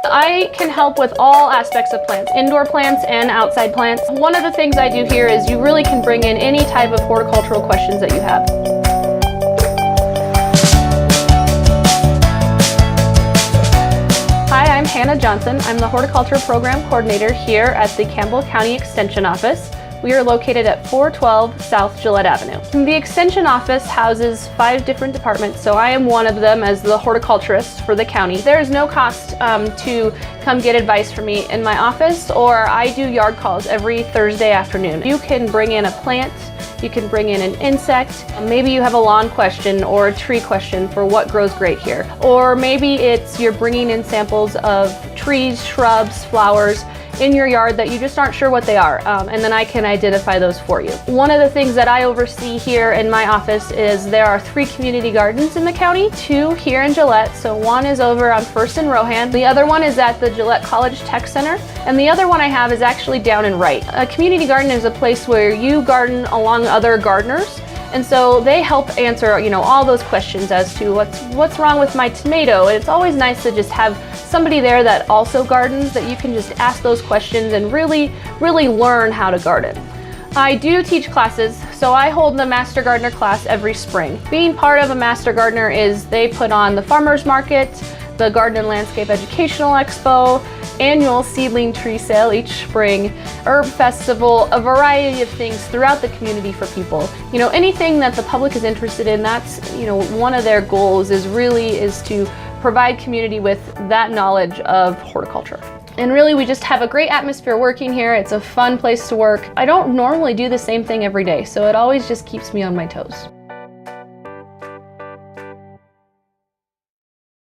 I can help with all aspects of plants, indoor plants and outside plants. One of the things I do here is you really can bring in any type of horticultural questions that you have. Hi, I'm Hannah Johnson. I'm the Horticulture Program Coordinator here at the Campbell County Extension Office. We are located at 412 South Gillette Avenue. The Extension Office houses 5 different departments, so I am one of them as the horticulturist for the county. There is no cost to come get advice from me in my office, or I do yard calls every Thursday afternoon. You can bring in a plant, you can bring in an insect, maybe you have a lawn question or a tree question for what grows great here. Or maybe it's you're bringing in samples of trees, shrubs, flowers in your yard that you just aren't sure what they are, and then I can identify those for you. One of the things that I oversee here in my office is there are 3 community gardens in the county, 2 here in Gillette, so one is over on 1st and Rohan, the other one is at the Gillette College Tech Center, and the other one I have is actually down in Wright. A community garden is a place where you garden along other gardeners, and so they help answer, all those questions as to what's wrong with my tomato. And it's always nice to just have somebody there that also gardens that you can just ask those questions and really learn how to garden. I do teach classes, so I hold the Master Gardener class every spring. Being part of a Master Gardener is they put on the farmers market, the Garden and Landscape Educational Expo, annual seedling tree sale each spring, herb festival, a variety of things throughout the community for people. Anything that the public is interested in, that's, one of their goals is to provide community with that knowledge of horticulture. And really, we just have a great atmosphere working here. It's a fun place to work. I don't normally do the same thing every day, so it always just keeps me on my toes.